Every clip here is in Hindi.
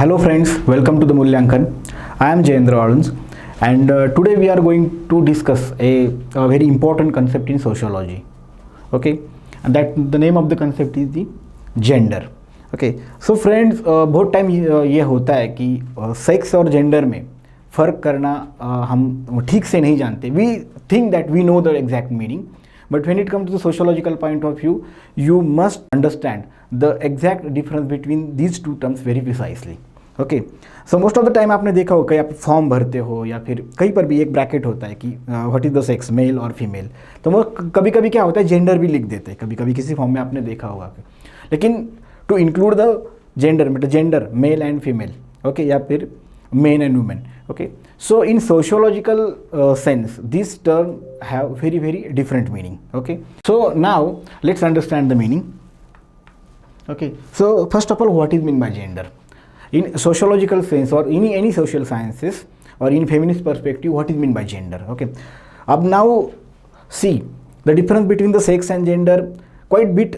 Hello friends, welcome to the Mulyankan. I am Jayendra Aluns, and today we are going to discuss a very important concept in sociology. Okay, and that the name of the concept is the gender. Okay, so friends, बहुत टाइम ये होता है कि सेक्स और जेंडर में फ़र्क करना हम ठीक से नहीं जानते. We think that we know the exact meaning, but when it comes to the sociological point of view, you must understand the exact difference between these two terms very precisely. Okay, so most of the time आपने देखा हो, कहीं आप फॉर्म भरते हो या फिर कहीं पर भी एक ब्रैकेट होता है कि what is the sex, male और फीमेल, तो वो कभी कभी क्या होता है जेंडर भी लिख देते हैं, कभी कभी किसी फॉर्म में आपने देखा होगा. लेकिन टू इंक्लूड द जेंडर मतलब gender male and female, okay, या फिर main and women. Okay, so in sociological sense this term have very very different meaning. Okay, so now let's understand the meaning. Okay, so first of all, what is meant by gender? In sociological sense or in any social sciences or in feminist perspective, what is meant by gender? Okay, अब now see the difference between the sex and gender quite bit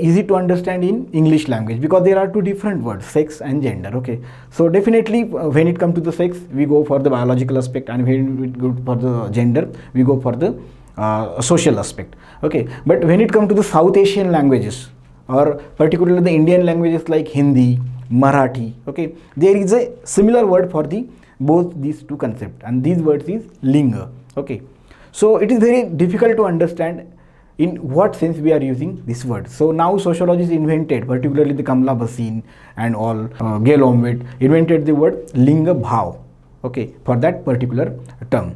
easy to understand in English language because there are two different words, sex and gender. Okay, so definitely when it comes to the sex, we go for the biological aspect, and when we go for the gender, we go for the social aspect. Okay, but when it comes to the South Asian languages, or particularly the Indian languages like Hindi, Marathi, okay, there is a similar word for the both these two concepts, and these words is linga. Okay, so it is very difficult to understand in what sense we are using this word. So now sociologists invented, particularly the Kamla Bhasin and all, Gail Omvedt invented the word linga bhav, okay, for that particular term.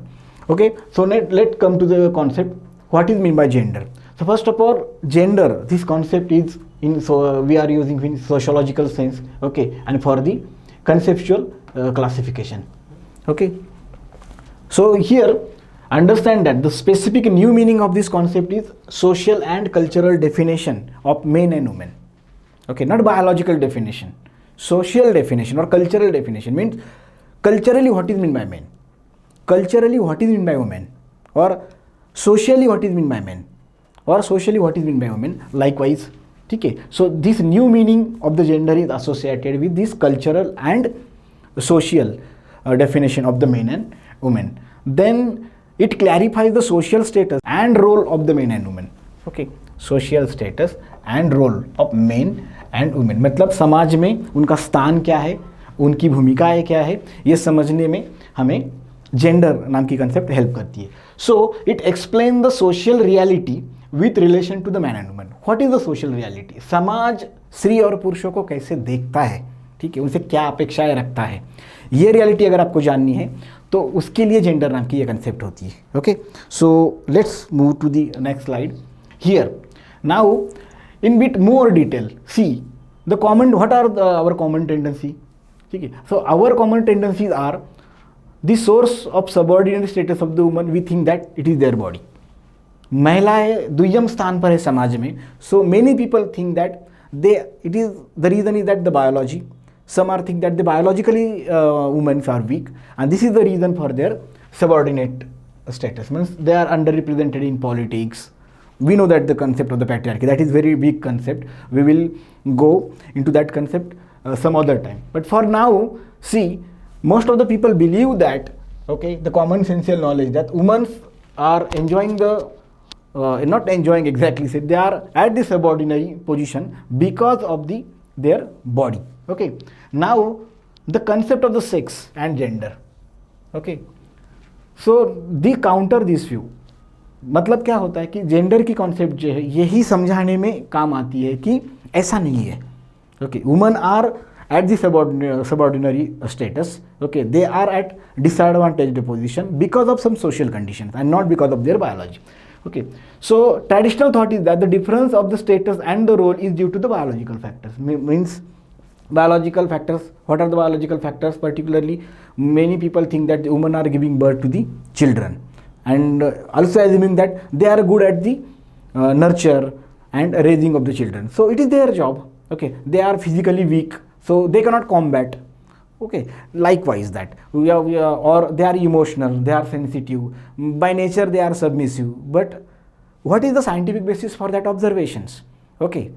Okay, so let's come to the concept, what is meant by gender. So first of all, gender, this concept is we are using in sociological sense, okay, and for the conceptual classification. Okay, so here understand that the specific new meaning of this concept is social and cultural definition of men and women. Okay, not biological definition, social definition or cultural definition means culturally what is meant by men, culturally what is meant by women, or socially what is meant by men, or socially what is meant by women likewise. Okay, so this new meaning of the gender is associated with this cultural and social definition of the men and women. Then it clarifies the social status and role of the men and women. Okay, social status and role of men and women मतलब समाज में उनका स्थान क्या है, उनकी भूमिकाएं क्या है, ये समझने में हमें जेंडर नाम की कंसेप्ट हेल्प करती है. So it explain the social reality with relation to the man and women. What is the social reality, समाज स्त्री और पुरुषों को कैसे देखता है, ठीक है, उनसे क्या अपेक्षाएं रखता है, ये रियलिटी अगर आपको जाननी है तो उसके लिए जेंडर नाम की ये कंसेप्ट होती है. Okay, so let's move to the next slide. Here now in bit more detail see the common, what are our common tendency. ठीक है, so our common tendencies are the source of subordinate status of the woman. We think that it is their body. महिलाएं दुय्यम स्थान पर है समाज में. So many people think that it is the reason is that the biology. Some are think that the biologically women are weak, and this is the reason for their subordinate status. Means they are underrepresented in politics. We know that the concept of the patriarchy, that is very big concept. We will go into that concept some other time. But for now, see, most of the people believe that, okay, the common sensical knowledge that women are enjoying the not enjoying exactly, say they are at the subordinate position because of their body. Okay, now the concept of the sex and gender. Okay, so they counter this view. मतलब क्या होता है कि जेंडर की कॉन्सेप्ट जो है यही समझाने में काम आती है कि ऐसा नहीं है. Okay, women are at the subordinary status. Okay, they are at disadvantaged position because of some social condition and not because of their biology. Okay, so traditional thought is that the difference of the status and the role is due to the biological factors. Means biological factors. What are the biological factors? Particularly, many people think that the women are giving birth to the children, and also assuming that they are good at the nurture and raising of the children. So it is their job. Okay, they are physically weak, so they cannot combat. Okay, likewise that we are, or they are emotional, they are sensitive, by nature they are submissive. But what is the scientific basis for that observations? Okay,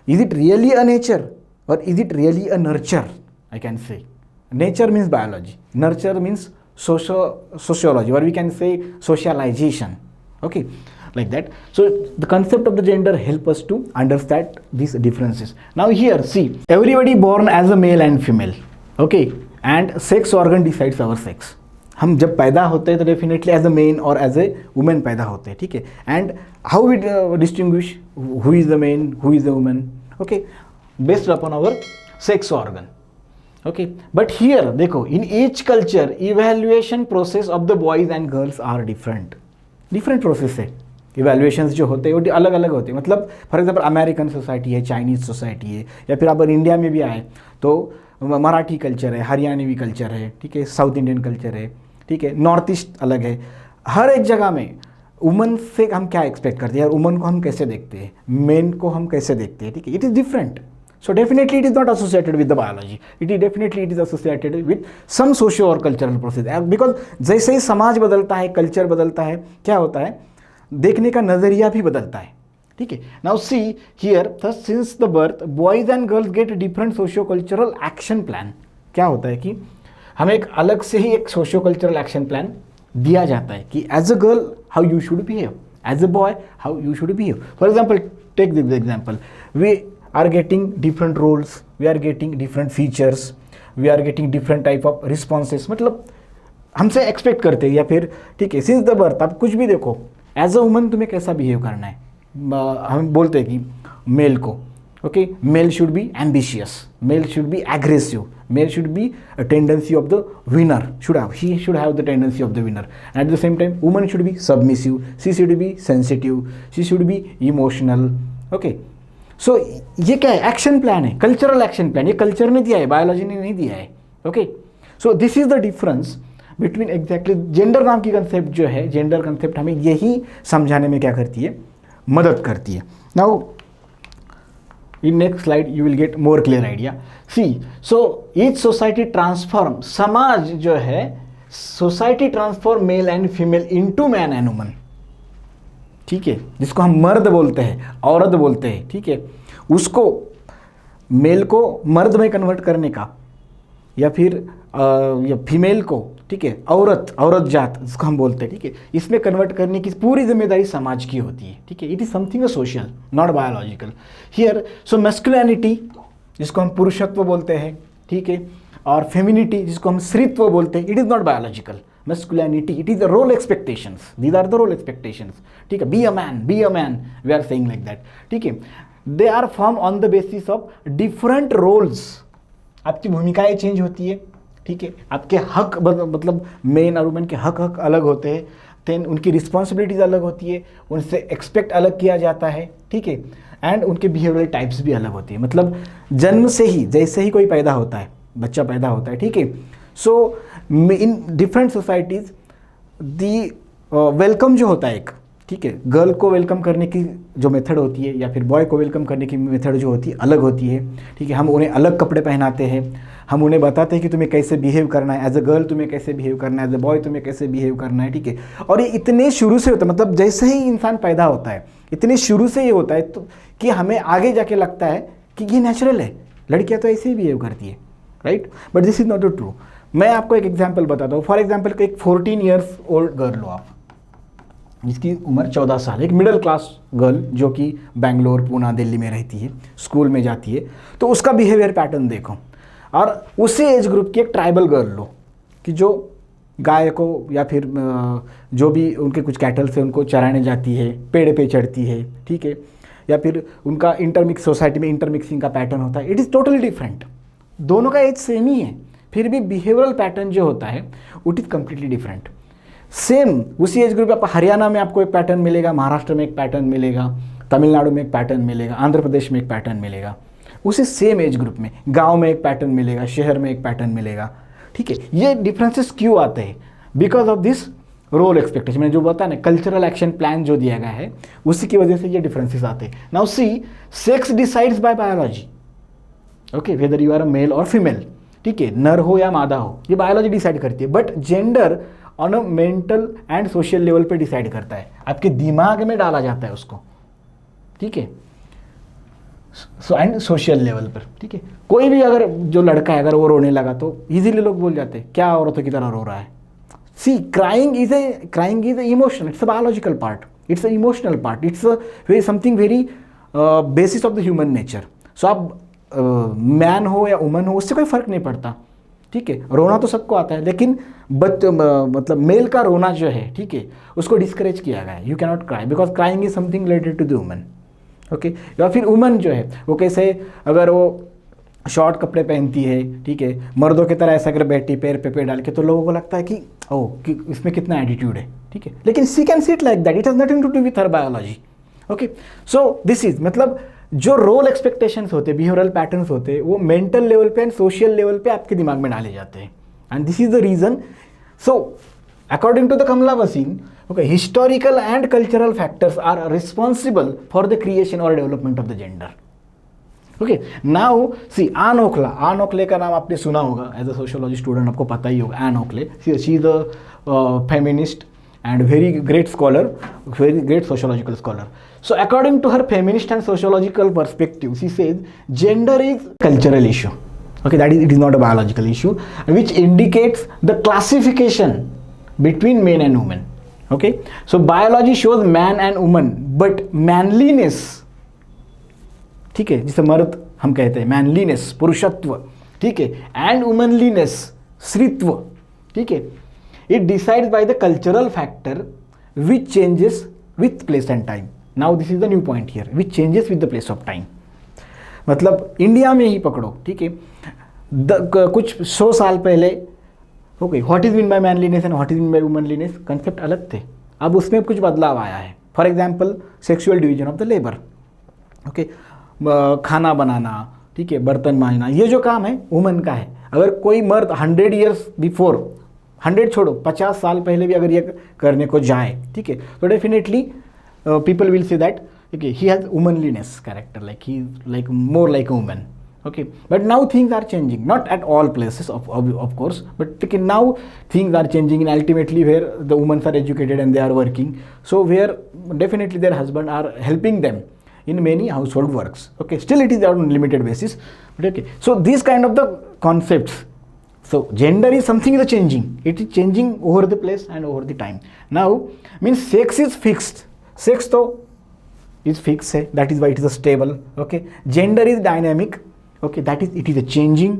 is it really a nature or is it really a nurture? I can say nature means biology, nurture means sociology, or we can say socialization. Okay, like that. So the concept of the gender help us to understand these differences. Now here see, everybody born as a male and female, okay, and sex organ decides our sex. हम जब पैदा होते हैं तो डेफिनेटली एज अ मेन और एज ए वुमेन पैदा होते हैं, ठीक है. And how we distinguish who is the men, who is the women, okay, based upon our sex organ. Okay, but here देखो, in each culture evaluation process of the boys and girls are different. Different process है, इवेल्युएशंस जो होते हैं वो अलग अलग होते हैं. मतलब फॉर एग्जाम्पल अमेरिकन सोसाइटी है, चाइनीज़ सोसाइटी है, या फिर अगर इंडिया में भी आए तो मराठी कल्चर है, हरियाणवी कल्चर है, ठीक है, साउथ इंडियन कल्चर है, ठीक है, नॉर्थ ईस्ट अलग है. हर एक जगह में वुमन से हम क्या एक्सपेक्ट करते हैं और वुमन को हम कैसे देखते हैं, मेन को हम कैसे देखते हैं, ठीक है, it is different. So definitely it is not associated with the biology. It is definitely it is associated with some socio or cultural process. Because जैसे ही समाज बदलता है, कल्चर बदलता है, क्या होता है, देखने का नज़रिया भी बदलता है, ठीक है. Now see here, thus since the birth, boys and girls get different socio-cultural action plan. क्या होता है कि हमें एक अलग से ही एक socio-cultural action plan दिया जाता है कि as a girl how you should behave, as a boy how you should behave. For example, take this example. We are getting different roles, we are getting different features, we are getting different type of responses. मतलब हमसे एक्सपेक्ट करते हैं, या फिर ठीक है, सिंस द बर्थ आप कुछ भी देखो, एज अ वुमन तुम्हें कैसा बिहेव करना है. हम बोलते हैं कि मेल को, okay, male should be ambitious, male should be aggressive, male should be a tendency of the winner, he should have the tendency of the winner. And at the same time woman should be submissive, she should be sensitive, she should be emotional. okay, सो ये क्या है, एक्शन प्लान है, कल्चरल एक्शन प्लान. ये कल्चर ने दिया है, बायोलॉजी ने नहीं दिया है. Okay, so this is the difference between exactly gender नाम की कंसेप्ट जो है. जेंडर कंसेप्ट हमें यही समझाने में क्या करती है, मदद करती है. Now in next slide you will get more clear idea. See, so each society transform, समाज जो है, society transform male and female into man and woman, ठीक है, जिसको हम मर्द बोलते हैं, औरत बोलते हैं, ठीक है, उसको मेल को मर्द में कन्वर्ट करने का, या फिर या फीमेल को, ठीक है, औरत जात जिसको हम बोलते हैं, ठीक है, इसमें कन्वर्ट करने की पूरी जिम्मेदारी समाज की होती है. ठीक है, it is something social, not biological. Here so masculinity जिसको हम पुरुषत्व बोलते हैं, ठीक है, और फेमिनिटी जिसको हम स्त्रीत्व बोलते हैं, it is not biological. Masculinity, it is the role expectations. These are the role expectations. ठीक है, be a man, we are saying like that. ठीक है, they are formed on the basis of different roles. आपकी भूमिकाएं चेंज होती है, ठीक है, आपके हक मतलब मेन और वुमेन के हक अलग होते हैं, देन उनकी रिस्पॉन्सिबिलिटीज अलग होती है, उनसे एक्सपेक्ट अलग किया जाता है, ठीक है, एंड उनके बिहेवियरल टाइप्स भी अलग होती है. मतलब जन्म से ही, जैसे ही कोई पैदा होता है, बच्चा पैदा होता है, ठीक है, so in different societies the welcome जो होता है एक, ठीक है, गर्ल को वेलकम करने की जो मेथड होती है, या फिर बॉय को वेलकम करने की मेथड जो होती है अलग होती है. ठीक है, हम उन्हें अलग कपड़े पहनाते हैं, हम उन्हें बताते हैं कि तुम्हें कैसे बिहेव करना है, एज अ गर्ल तुम्हें कैसे बिहेव करना है, एज अ बॉय तुम्हें कैसे बिहेव करना है. ठीक है, और ये इतने शुरू से होता है, मतलब जैसे ही इंसान पैदा होता है इतने शुरू से ये होता है तो कि हमें आगे जाके लगता है कि ये नेचुरल है, लड़कियाँ तो ऐसे ही बिहेव करती है, right, but this is not true. मैं आपको एक एग्जांपल बताता हूँ. फॉर एग्जांपल एक 14 ईयर्स ओल्ड गर्ल हो आप, जिसकी उम्र 14 साल, एक मिडिल क्लास गर्ल जो कि बेंगलोर, पूना, दिल्ली में रहती है, स्कूल में जाती है, तो उसका बिहेवियर पैटर्न देखो. और उसी एज ग्रुप की एक ट्राइबल गर्ल लो कि जो गाय को या फिर जो भी उनके कुछ कैटल से उनको चराने जाती है, पेड़ पे चढ़ती है, ठीक है, या फिर उनका इंटरमिक्स, सोसाइटी में इंटरमिक्सिंग का पैटर्न होता है. It is totally different. दोनों का एज सेम ही है, फिर भी बिहेवियरल पैटर्न जो होता है it is completely different. Same उसी एज ग्रुप में हरियाणा में आपको एक पैटर्न मिलेगा, महाराष्ट्र में एक पैटर्न मिलेगा, तमिलनाडु में एक पैटर्न मिलेगा, आंध्र प्रदेश में एक पैटर्न मिलेगा. उसी सेम एज ग्रुप में गांव में एक पैटर्न मिलेगा, शहर में एक पैटर्न मिलेगा. ठीक है, ये डिफरेंसेस क्यों आते हैं? Because of this role expectation. मैंने जो बताया ना, कल्चरल एक्शन प्लान जो दिया गया है उसी की वजह से ये डिफरेंसेस आते हैं. Now see, sex decides by biology. Okay, whether you are a male और फीमेल, ठीक है, नर हो या मादा हो, ये बायोलॉजी डिसाइड करती है. But gender on a mental and social level पे डिसाइड करता है, आपके दिमाग में डाला जाता है उसको. ठीक है, सो एंड सोशल लेवल पर, ठीक है। कोई भी अगर जो लड़का है अगर वो रोने लगा तो इजीली लोग बोल जाते हैं क्या औरतों की तरह रो रहा है। See crying is a emotion, it's a biological part, it's a emotional part, it's a very something very basis of the human nature. So आप मैन हो या वुमन हो उससे कोई फ़र्क नहीं पड़ता, ठीक है। रोना तो सबको आता है, लेकिन मतलब मेल का रोना जो है, ठीक है, उसको डिस्करेज किया गया है। You cannot cry because crying is something related to the woman, okay. या फिर वुमन जो है वो कैसे, अगर वो शॉर्ट कपड़े पहनती है, ठीक है, मर्दों की तरह ऐसा अगर बैठी पैर पे पैर डाल के, तो लोगों को लगता है कि ओह कि इसमें कितना एटीट्यूड है, ठीक है। लेकिन see can sit like that, it has nothing to do with her biology, okay. So this is मतलब जो रोल एक्सपेक्टेशंस होते हैं, बिहेवियरल पैटर्न्स होते हैं, वो मेंटल लेवल पे एंड सोशल लेवल पे आपके दिमाग में डाले जाते हैं। And this is the reason. So according to the Kamla Wasim, okay, historical and cultural factors are responsible for the creation or development of the gender. Okay, now see Ann Oakley का नाम आपने सुना होगा, एज अ सोशियोलॉजी स्टूडेंट आपको पता ही होगा। Ann Oakley, she is a feminist and very great scholar, very great sociological scholar. So according to her feminist and sociological perspective, she says gender is cultural issue, okay, that is, it is not a biological issue, which indicates the classification between men and women. Okay, so biology shows man and woman, but manliness, ठीक है, जिसे मर्द हम कहते हैं, manliness पुरुषत्व, ठीक है, and womanliness स्त्रीत्व, ठीक है, it decides by the cultural factor which changes with place and time. Now this is the new point here, which changes with the place of time. मतलब इंडिया में ही पकड़ो, ठीक है, कुछ 100 साल पहले okay, what is mean by manliness and what is mean by womanliness concept अलग थे। अब उसमें कुछ बदलाव आया है। For example sexual division of the labour, okay, खाना बनाना, ठीक है, बर्तन मांजना, ये जो काम है वुमन का है। अगर कोई मर्द 100 ईयर्स बिफोर, 100 छोड़ो 50 साल पहले भी अगर ये करने को जाए, ठीक है, तो definitely people will say that okay he has womanliness character, like he like more like a woman, okay, but now things are changing, not at all places of course, but now things are changing in ultimately where the women are educated and they are working, so where definitely their husband are helping them in many household works, okay, still it is on limited basis, but okay, so these kind of the concepts. So gender is something is changing, it is changing over the place and over the time. Now means sex is fixed, sex though is fixed है, that is why it is a stable, okay. Gender is dynamic, okay, that is it is a changing.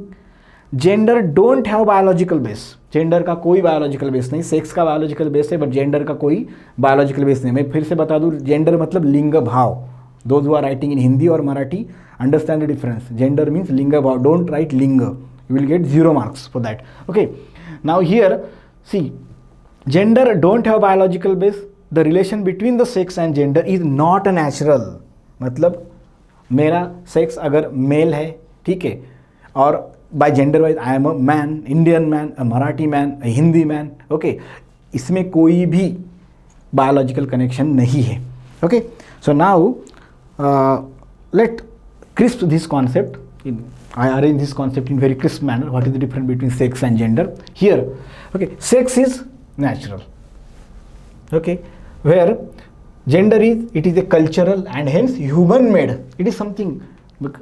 Gender don't have biological base, gender का कोई बायोलॉजिकल बेस नहीं। सेक्स का बायोलॉजिकल बेस है, बट जेंडर का कोई बायोलॉजिकल बेस नहीं। मैं फिर से बता दूं, जेंडर मतलब लिंग भाव। Those who are writing in Hindi और Marathi understand the difference. Gender means लिंग भाव, डोंट राइट लिंग, you will get 0 marks for that, okay. Now here see, gender don't have biological base, the relation between the sex and gender is not a natural. मतलब मेरा सेक्स अगर मेल है, ठीक है, और by gender wise I am a man, Indian man, a Marathi man, a Hindi man, okay, इसमें कोई भी बायोलॉजिकल कनेक्शन नहीं है, okay. So now let crisp this concept, I arrange this concept in very crisp manner. What is the difference between sex and gender? Here, okay, sex is natural, okay, where gender is, it is a cultural and hence human made. It is something,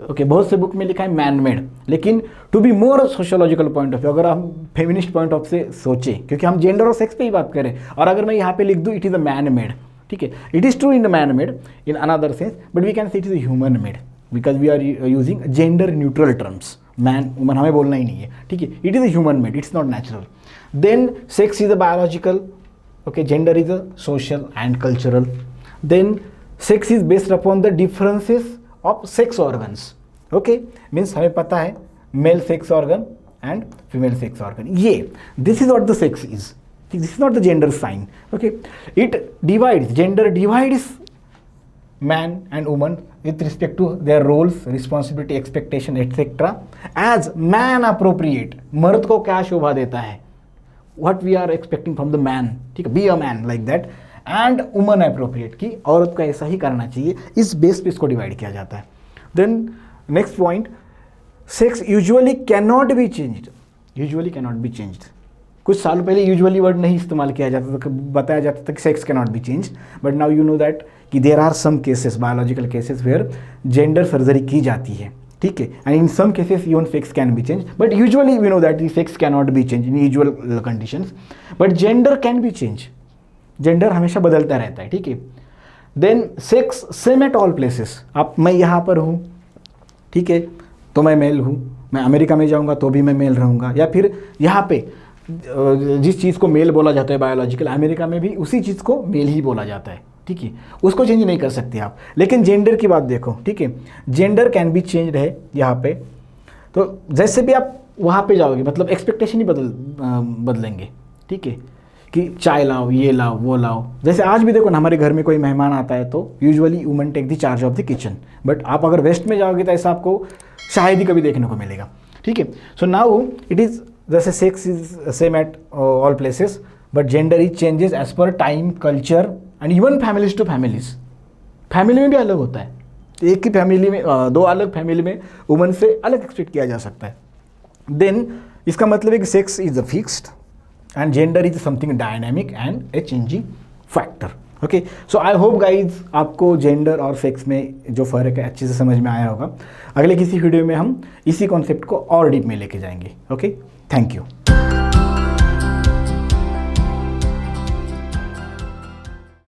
okay, बहुत से बुक में लिखा है मैन मेड, लेकिन to be more sociological point of view, अगर हम फेमिनिस्ट पॉइंट ऑफ से सोचें, क्योंकि हम जेंडर और सेक्स पे ही बात करें, और अगर मैं यहाँ पे लिख दूँ it is a man made, ठीक है, it is true in the man made in another sense, but we can say it is human made because we are using gender neutral terms. Man woman हमें बोलना ही नहीं है, ठीक है, it is a human made, it's not natural. Then sex is a biological, okay, gender is a social and cultural. Then sex is based upon the differences of sex organs, okay, means हमें पता है male sex organ and female sex organ, ये this is what the sex is, this is not the gender sign, okay. It divides, gender divides man and woman with respect to their roles, responsibility, expectation, etc. as man appropriate, मर्द को क्या शोभा देता है, what we are expecting from the man, ठीक है, be a man like that, and woman appropriate, कि औरत को ऐसा ही करना चाहिए, इस बेस पे इसको डिवाइड किया जाता है। Then next point, sex usually cannot be changed, usually cannot be changed, कुछ सालों पहले यूजुअली वर्ड नहीं इस्तेमाल किया जाता था, बताया जाता था कि sex can not be change, but now you know that कि there are some cases, biological cases where gender surgery की जाती है, ठीक है, and in some cases even sex can be change, but usually we know that sex can not be change in usual conditions, but gender can be change, gender हमेशा बदलता रहता है, ठीक है। Then sex same at all places, आप मैं यहाँ पर हूँ, ठीक है, तो मैं मेल हूँ, मैं अमेरिका में जाऊँगा तो भी मैं मेल रहूँगा, या फिर यहाँ पे जिस चीज़ को मेल बोला जाता है बायोलॉजिकल, अमेरिका में भी उसी चीज़ को मेल ही बोला जाता है, ठीक है, उसको चेंज नहीं कर सकते आप। लेकिन जेंडर की बात देखो, ठीक है, जेंडर कैन बी चेंज है यहाँ पे, तो जैसे भी आप वहाँ पे जाओगे मतलब एक्सपेक्टेशन ही बदलेंगे, ठीक है, कि चाय लाओ, ये लाओ, वो लाओ। जैसे आज भी देखो ना, हमारे घर में कोई मेहमान आता है तो usually women take the charge of the kitchen, but आप अगर वेस्ट में जाओगे तो ऐसा आपको शायद ही कभी देखने को मिलेगा, ठीक है। सो नाउ इट इज़ जैसे sex is same at all places, but gender is changes as per time, culture and even families to families. Family में भी अलग होता है, एक ही फैमिली में दो अलग फैमिली में वुमन से अलग एक्सपेक्ट किया जा सकता है। देन इसका मतलब है कि sex is a fixed and gender is something dynamic and a changing factor. Okay, so I hope guys आपको जेंडर और सेक्स में जो फ़र्क है अच्छे से समझ में आया होगा। अगले किसी वीडियो में हम इसी कॉन्सेप्ट को और डीप में लेके जाएंगे। Okay, thank you.